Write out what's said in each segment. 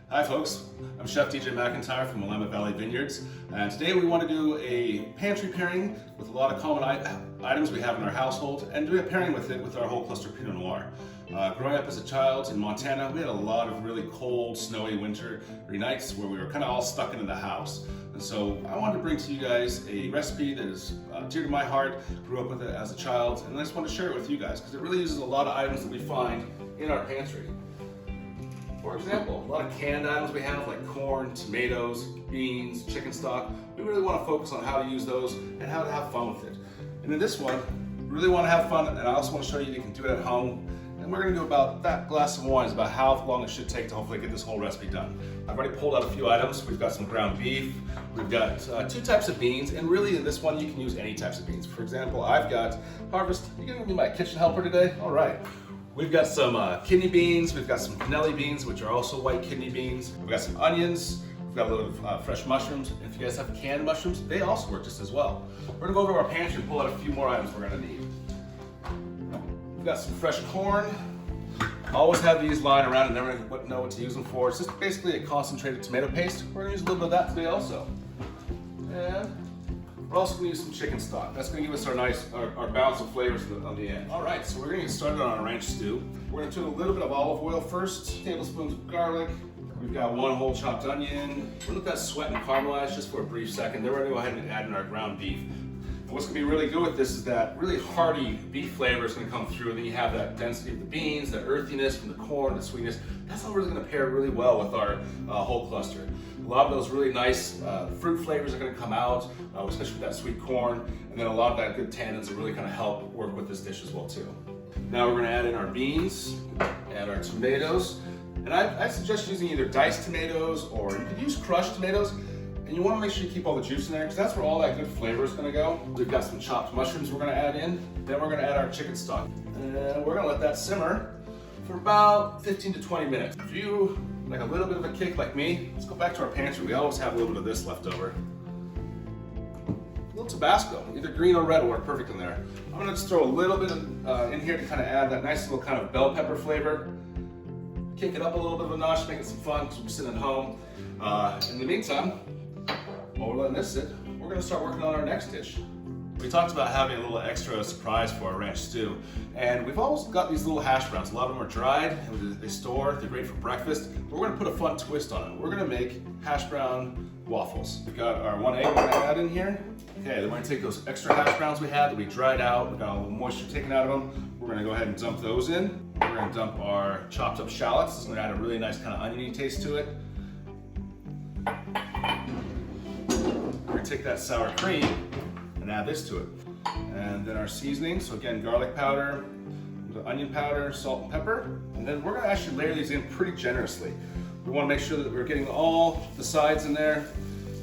Hi folks, I'm Chef DJ McIntyre from Willamette Valley Vineyards, and today we want to do a pantry pairing with a lot of common items we have in our household and do a pairing with it with our whole cluster Pinot Noir. Growing up as a child in Montana, we had a lot of really cold, snowy winter nights where we were kind of all stuck into the house. And so I wanted to bring to you guys a recipe that is dear to my heart, grew up with it as a child, and I just want to share it with you guys because it really uses a lot of items that we find in our pantry. For example, a lot of canned items we have like corn, tomatoes, beans, chicken stock. We really want to focus on how to use those and how to have fun with it. And in this one, we really want to have fun, and I also want to show you can do it at home. And we're going to do about that glass of wine is about how long it should take to hopefully get this whole recipe done. I've already pulled out a few items. We've got some ground beef, we've got two types of beans, and really in this one you can use any types of beans. For example, I've got Harvest. You gonna be my kitchen helper today? All right. We've got some kidney beans, we've got some cannelli beans, which are also white kidney beans. We've got some onions, we've got a little fresh mushrooms. And if you guys have canned mushrooms, they also work just as well. We're gonna go over to our pantry and pull out a few more items we're gonna need. We've got some fresh corn. Always have these lying around and never know what to use them for. It's just basically a concentrated tomato paste. We're gonna use a little bit of that today also. And we're also gonna use some chicken stock. That's gonna give us our balance of flavors on the end. All right, so we're gonna get started on our ranch stew. We're gonna do a little bit of olive oil first, tablespoons of garlic. We've got one whole chopped onion. We'll let that sweat and caramelize just for a brief second. Then we're gonna go ahead and add in our ground beef. And what's gonna be really good with this is that really hearty beef flavor is gonna come through, and then you have that density of the beans, the earthiness from the corn, the sweetness. That's all really gonna pair really well with our whole cluster. A lot of those really nice fruit flavors are gonna come out, especially with that sweet corn, and then a lot of that good tannins will really kind of help work with this dish as well too. Now we're gonna add in our beans and our tomatoes, and I suggest using either diced tomatoes or you could use crushed tomatoes, and you wanna make sure you keep all the juice in there because that's where all that good flavor is gonna go. We've got some chopped mushrooms we're gonna add in, then we're gonna add our chicken stock, and we're gonna let that simmer for about 15 to 20 minutes. If you like a little bit of a kick like me, let's go back to our pantry. We always have a little bit of this left over. A little Tabasco, either green or red will work perfect in there. I'm gonna just throw a little bit in here to kind of add that nice little kind of bell pepper flavor. Kick it up a little bit of a notch, make it some fun because we're sitting at home. In the meantime, while we're letting this sit, we're gonna start working on our next dish. We talked about having a little extra surprise for our ranch stew, and we've always got these little hash browns. A lot of them are dried, and they store, they're great for breakfast, but we're gonna put a fun twist on it. We're gonna make hash brown waffles. We've got our 1 egg we're gonna add in here. Okay, then we're gonna take those extra hash browns we had that we dried out, we got a little moisture taken out of them. We're gonna go ahead and dump those in. We're gonna dump our chopped up shallots. It's gonna add a really nice kind of oniony taste to it. We're gonna take that sour cream and add this to it. And then our seasoning, so again, garlic powder, the onion powder, salt and pepper. And then we're gonna actually layer these in pretty generously. We wanna make sure that we're getting all the sides in there,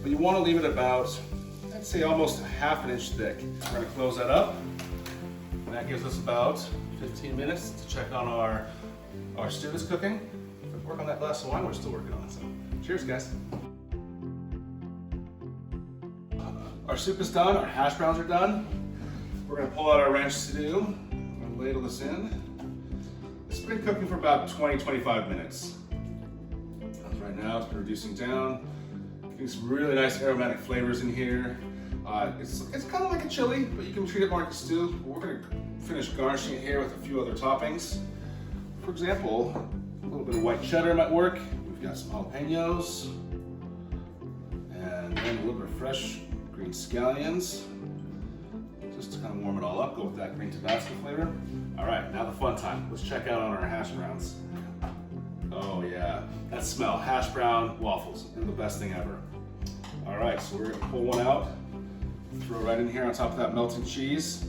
but you wanna leave it about, I'd say almost ½ inch thick. We're gonna close that up, and that gives us about 15 minutes to check on our stew that's cooking. Work on that glass of wine we're still working on, so cheers guys. Our soup is done, our hash browns are done. We're gonna pull out our ranch stew. I'm gonna ladle this in. It's been cooking for about 20-25 minutes. Right now it's been reducing down, getting some really nice aromatic flavors in here. It's kind of like a chili, but you can treat it more like a stew. We're gonna finish garnishing it here with a few other toppings. For example, a little bit of white cheddar might work. We've got some jalapenos, and then a little bit of fresh green scallions, just to kind of warm it all up. Go with that green Tabasco flavor. All right, now the fun time. Let's check out on our hash browns. Oh yeah, that smell, hash brown waffles, they're the best thing ever. All right, so we're gonna pull one out, throw it right in here on top of that melted cheese,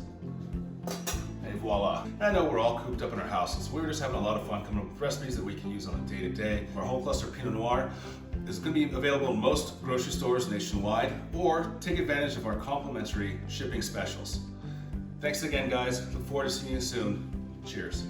and voila. I know we're all cooped up in our houses. We're just having a lot of fun coming up with recipes that we can use on a day-to-day. Our whole cluster Pinot Noir is going to be available in most grocery stores nationwide, or take advantage of our complimentary shipping specials. Thanks again, guys. Look forward to seeing you soon. Cheers.